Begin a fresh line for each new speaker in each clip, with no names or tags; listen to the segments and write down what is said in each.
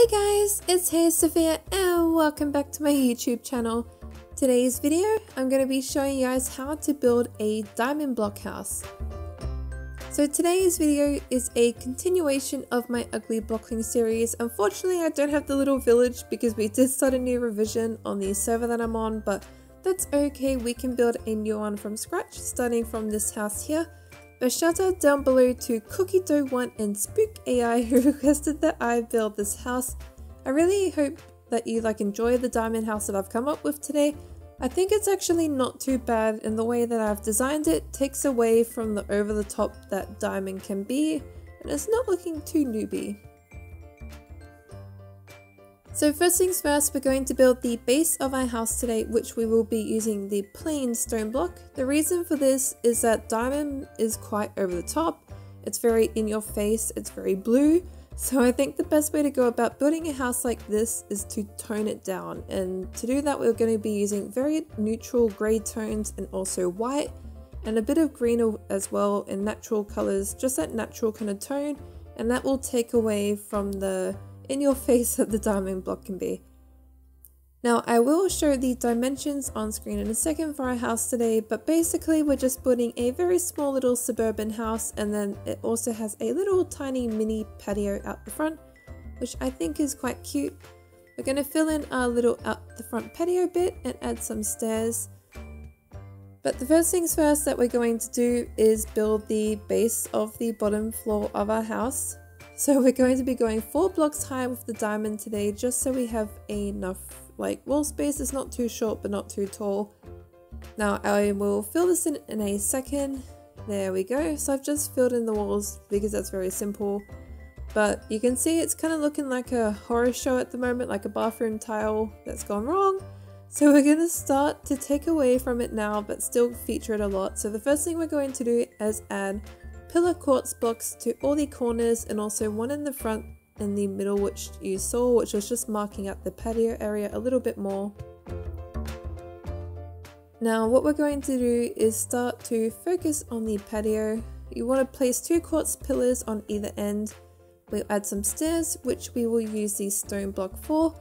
Hey guys, it's HeySofia and welcome back to my YouTube channel. Today's video, I'm going to be showing you guys how to build a diamond block house. So today's video is a continuation of my ugly block-ling series. Unfortunately, I don't have the little village because we did start a new revision on the server that I'm on, but that's okay, we can build a new one from scratch starting from this house here. But shout out down below to Cookie Dough 1 and Spook AI who requested that I build this house. I really hope that you enjoy the diamond house that I've come up with today. I think it's actually not too bad, and the way that I've designed it takes away from the over the top that diamond can be, and it's not looking too newbie. So first things first, we're going to build the base of our house today, which we will be using the plain stone block. The reason for this is that diamond is quite over the top, it's very in your face, it's very blue, so I think the best way to go about building a house like this is to tone it down, and to do that we're going to be using very neutral grey tones and also white and a bit of green as well in natural colours, just that natural kind of tone, and that will take away from the in your face that the diamond block can be. Now I will show the dimensions on screen in a second for our house today, but basically we're just building a very small little suburban house, and then it also has a little tiny mini patio out the front, which I think is quite cute. We're going to fill in our little out the front patio bit and add some stairs. But the first things first that we're going to do is build the base of the bottom floor of our house. So we're going to be going 4 blocks high with the diamond today, just so we have enough wall space. It's not too short but not too tall. Now I will fill this in a second. There we go. So I've just filled in the walls because that's very simple. But you can see it's kind of looking like a horror show at the moment, like a bathroom tile that's gone wrong. So we're going to start to take away from it now but still feature it a lot. So the first thing we're going to do is add pillar quartz blocks to all the corners, and also one in the front in the middle which you saw, which was just marking out the patio area a little bit more. Now what we're going to do is start to focus on the patio. You want to place 2 quartz pillars on either end. We'll add some stairs which we will use the stone block for.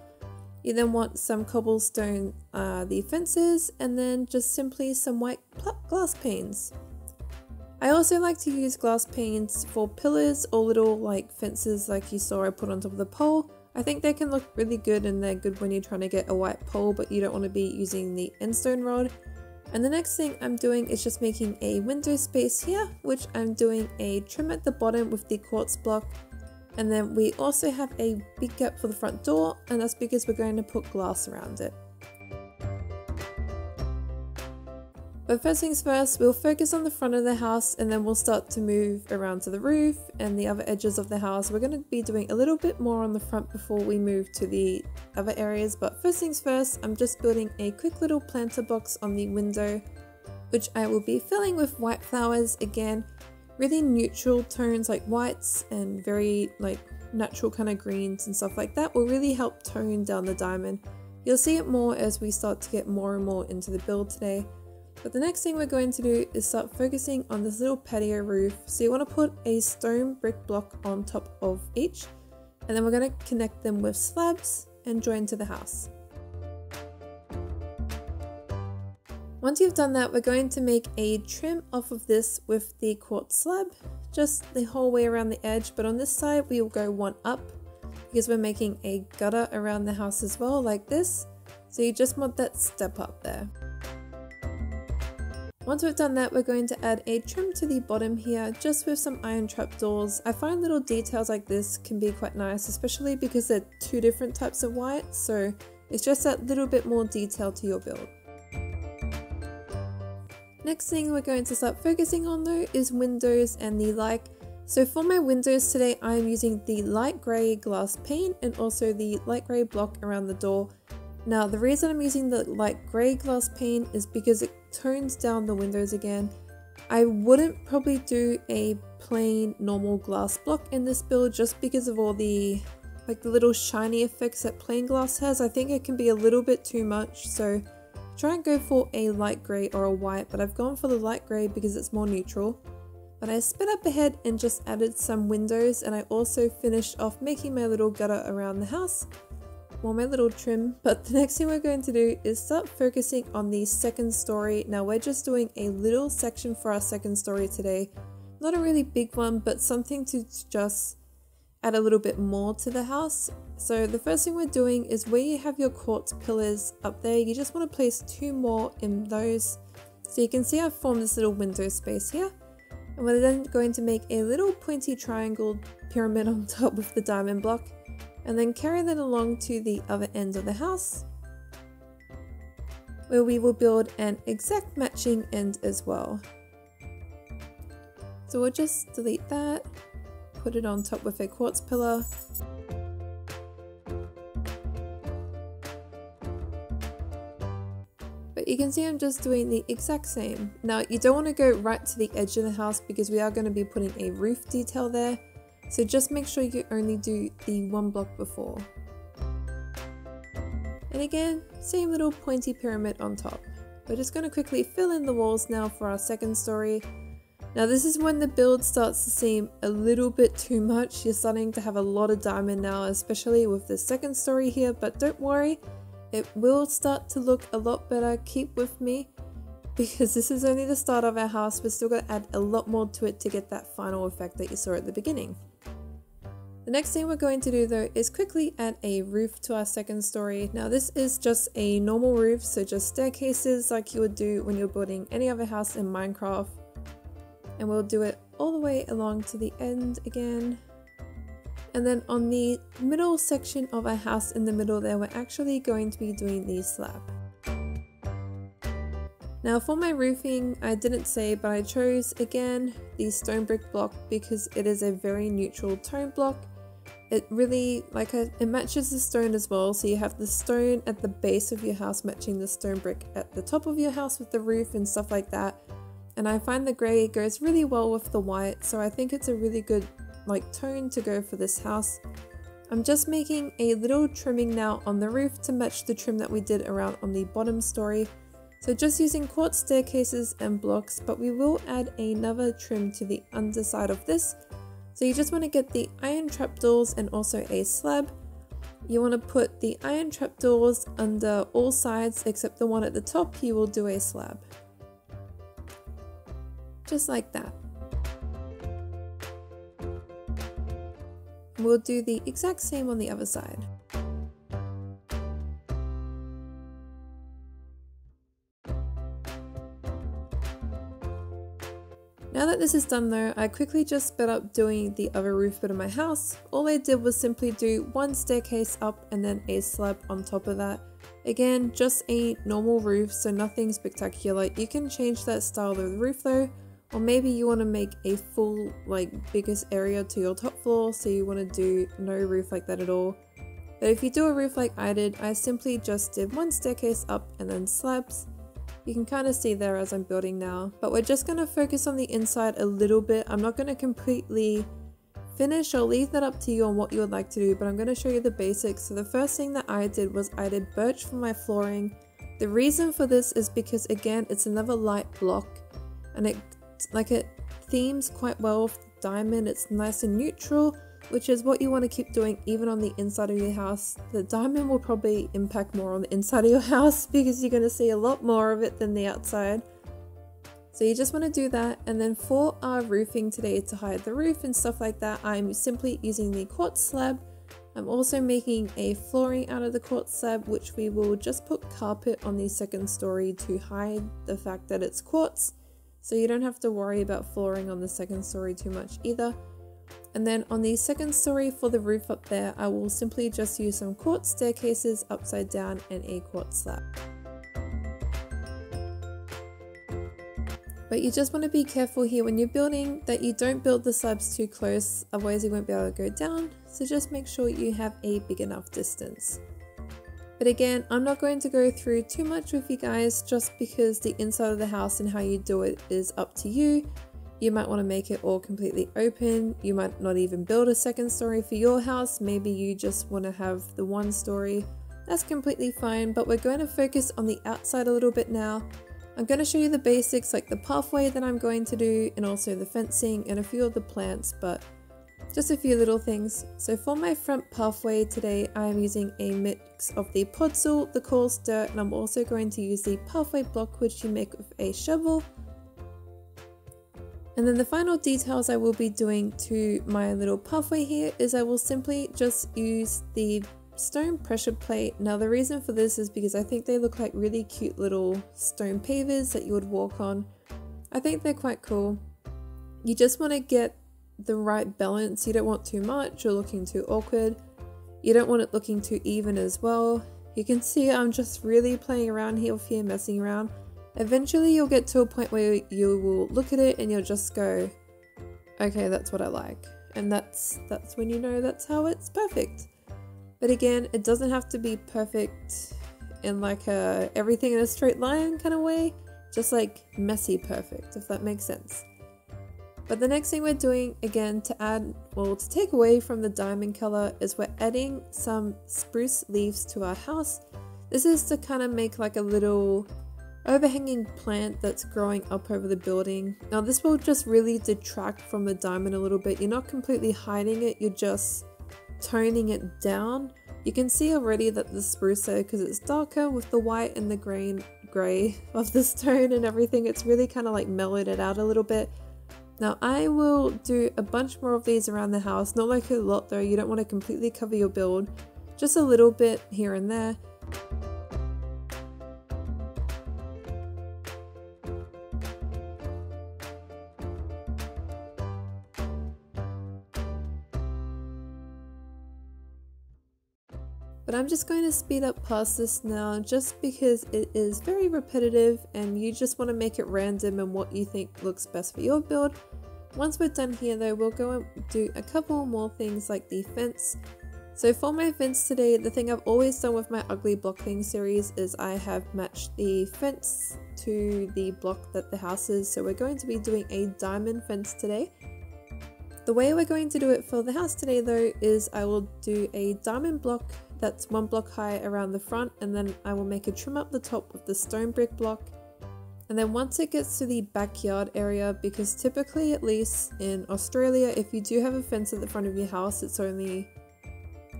You then want some cobblestone the fences, and then just simply some white glass panes. I also like to use glass panes for pillars or little fences like you saw I put on top of the pole. I think they can look really good, and they're good when you're trying to get a white pole but you don't want to be using the end stone rod. And the next thing I'm doing is just making a window space here, which I'm doing a trim at the bottom with the quartz block. And then we also have a big gap for the front door, and that's because we're going to put glass around it. But first things first, we'll focus on the front of the house, and then we'll start to move around to the roof and the other edges of the house. We're going to be doing a little bit more on the front before we move to the other areas. But first things first, I'm just building a quick little planter box on the window, which I will be filling with white flowers. Again, really neutral tones like whites and very natural kind of greens and stuff like that will really help tone down the diamond. You'll see it more as we start to get more and more into the build today. But the next thing we're going to do is start focusing on this little patio roof. So you want to put a stone brick block on top of each, and then we're going to connect them with slabs and join to the house. Once you've done that, we're going to make a trim off of this with the quartz slab, just the whole way around the edge, but on this side we will go 1 up because we're making a gutter around the house as well, like this. So you just want that step up there. Once we've done that, we're going to add a trim to the bottom here, just with some iron trapdoors. I find little details like this can be quite nice, especially because they're 2 different types of white, so it's just that little bit more detail to your build. Next thing we're going to start focusing on though is windows and the like. So for my windows today, I am using the light grey glass pane and also the light grey block around the door. Now the reason I'm using the light grey glass pane is because it tones down the windows again. I wouldn't probably do a plain normal glass block in this build just because of all the the little shiny effects that plain glass has. I think it can be a little bit too much, so try and go for a light grey or a white, but I've gone for the light grey because it's more neutral. But I sped up ahead and just added some windows, and I also finished off making my little gutter around the house, or my little trim. But the next thing we're going to do is start focusing on the second story. Now we're just doing a little section for our second story today. Not a really big one, but something to just add a little bit more to the house. So the first thing we're doing is where you have your quartz pillars up there, you just want to place 2 more in those. So you can see I've formed this little window space here. And we're then going to make a little pointy triangle pyramid on top of the diamond block, and then carry that along to the other end of the house, where we will build an exact matching end as well. So we'll just delete that, put it on top with a quartz pillar. But you can see I'm just doing the exact same. Now you don't want to go right to the edge of the house because we are going to be putting a roof detail there. So just make sure you only do the 1 block before. And again, same little pointy pyramid on top. We're just going to quickly fill in the walls now for our second story. Now this is when the build starts to seem a little bit too much. You're starting to have a lot of diamond now, especially with the second story here, but don't worry. It will start to look a lot better. Keep with me because this is only the start of our house. We're still going to add a lot more to it to get that final effect that you saw at the beginning. The next thing we're going to do though is quickly add a roof to our second story. Now this is just a normal roof, so just staircases like you would do when you're building any other house in Minecraft. And we'll do it all the way along to the end again. And then on the middle section of our house in the middle there, we're actually going to be doing the slab. Now for my roofing, I didn't say, but I chose again the stone brick block because it is a very neutral tone block. It really, it matches the stone as well, so you have the stone at the base of your house matching the stone brick at the top of your house with the roof and stuff like that. And I find the grey goes really well with the white, so I think it's a really good tone to go for this house. I'm just making a little trimming now on the roof to match the trim that we did around on the bottom story. So just using quartz staircases and blocks, but we will add another trim to the underside of this. So you just want to get the iron trapdoors and also a slab. You want to put the iron trapdoors under all sides except the one at the top. You will do a slab. Just like that. We'll do the exact same on the other side. Now that this is done though, I quickly just sped up doing the other roof bit of my house. All I did was simply do 1 staircase up and then a slab on top of that. Again, just a normal roof, so nothing spectacular. You can change that style of the roof though. Or maybe you want to make a full biggest area to your top floor, so you want to do no roof like that at all. But if you do a roof like I did, I simply just did 1 staircase up and then slabs. You can kind of see there as I'm building now, but we're just going to focus on the inside a little bit. I'm not going to completely finish. I'll leave that up to you on what you would like to do, but I'm going to show you the basics. So the first thing that I did was I did birch for my flooring. The reason for this is because again, it's another light block and it themes quite well with the diamond. It's nice and neutral, which is what you want to keep doing even on the inside of your house. The diamond will probably impact more on the inside of your house because you're going to see a lot more of it than the outside. So you just want to do that. And then for our roofing today, to hide the roof and stuff like that, I'm simply using the quartz slab. I'm also making a flooring out of the quartz slab, which we will just put carpet on the second story to hide the fact that it's quartz. So you don't have to worry about flooring on the second story too much either. And then on the second story for the roof up there, I will simply just use some quartz staircases upside down and a quartz slab. But you just want to be careful here when you're building that you don't build the slabs too close, otherwise you won't be able to go down. So just make sure you have a big enough distance. But again, I'm not going to go through too much with you guys just because the inside of the house and how you do it is up to you. You might want to make it all completely open. You might not even build a second story for your house. Maybe you just want to have the 1 story. That's completely fine, but we're going to focus on the outside a little bit now. I'm going to show you the basics like the pathway that I'm going to do and also the fencing and a few of the plants, but just a few little things. So for my front pathway today, I am using a mix of the podzol, the coarse dirt, and I'm also going to use the pathway block which you make with a shovel. And then the final details I will be doing to my little pathway here is I will simply just use the stone pressure plate. Now the reason for this is because I think they look like really cute little stone pavers that you would walk on. I think they're quite cool. You just want to get the right balance. You don't want too much or looking too awkward. You don't want it looking too even as well. You can see I'm just really playing around here, messing around. Eventually you'll get to a point where you will look at it and you'll just go, okay, that's what I like. And that's when you know that's how it's perfect. But again, it doesn't have to be perfect in like a everything in a straight line kind of way, just like messy perfect, if that makes sense. But the next thing we're doing again to add, well, to take away from the diamond color is we're adding some spruce leaves to our house. This is to kind of make like a little overhanging plant that's growing up over the building. Now this will just really detract from the diamond a little bit. You're not completely hiding it, you're just toning it down. You can see already that the spruce there, because it's darker with the white and the grey of the stone and everything, it's really kind of like mellowed it out a little bit. Now I will do a bunch more of these around the house, not like a lot though, you don't want to completely cover your build, just a little bit here and there. But I'm just going to speed up past this now just because it is very repetitive and you just want to make it random and what you think looks best for your build. Once we're done here though, we'll go and do a couple more things like the fence. So for my fence today, the thing I've always done with my ugly block-ling series is I have matched the fence to the block that the house is. So we're going to be doing a diamond fence today. The way we're going to do it for the house today though is I will do a diamond block that's 1 block high around the front, and then I will make a trim up the top with the stone brick block. And then once it gets to the backyard area, because typically at least in Australia if you do have a fence at the front of your house, it's only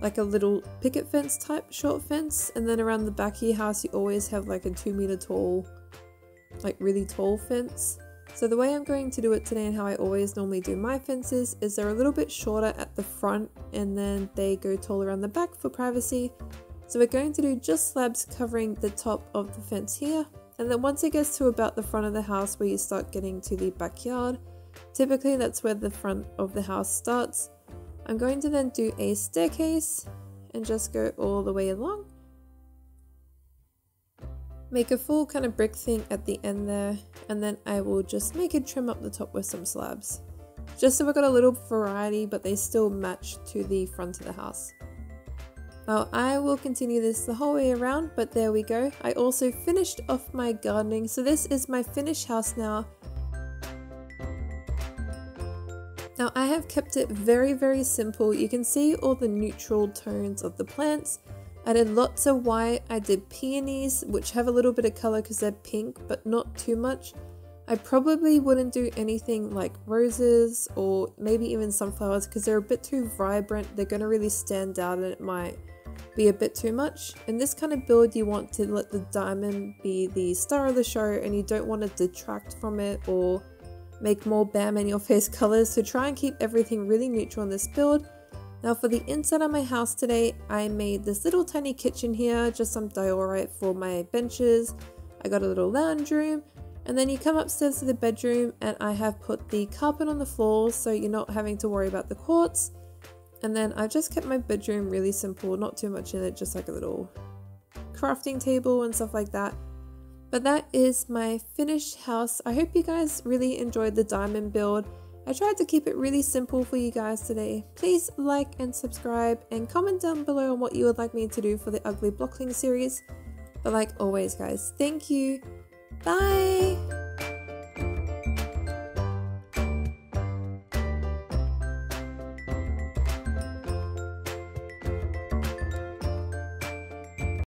like a little picket fence type short fence, and then around the back of your house you always have like a 2 meter tall, like really tall fence. So the way I'm going to do it today and how I always normally do my fences is they're a little bit shorter at the front and then they go tall around the back for privacy. So we're going to do just slabs covering the top of the fence here, and then once it gets to about the front of the house where you start getting to the backyard, typically that's where the front of the house starts, I'm going to then do a staircase and just go all the way along. Make a full kind of brick thing at the end there, and then I will just make a trim up the top with some slabs. Just so I've got a little variety, but they still match to the front of the house. Now I will continue this the whole way around, but there we go. I also finished off my gardening, so this is my finished house now. Now I have kept it very simple. You can see all the neutral tones of the plants. I did lots of white, I did peonies, which have a little bit of colour because they're pink, but not too much. I probably wouldn't do anything like roses or maybe even sunflowers because they're a bit too vibrant. They're going to really stand out and it might be a bit too much. In this kind of build, you want to let the diamond be the star of the show and you don't want to detract from it or make more bam in your face colours. So try and keep everything really neutral in this build. Now for the inside of my house today, I made this little tiny kitchen here, just some diorite for my benches. I got a little lounge room, and then you come upstairs to the bedroom and I have put the carpet on the floor so you're not having to worry about the quartz. And then I just kept my bedroom really simple, not too much in it, just like a little crafting table and stuff like that. But that is my finished house. I hope you guys really enjoyed the diamond build. I tried to keep it really simple for you guys today. Please like and subscribe and comment down below on what you would like me to do for the ugly block-ling series. But like always guys, thank you. Bye!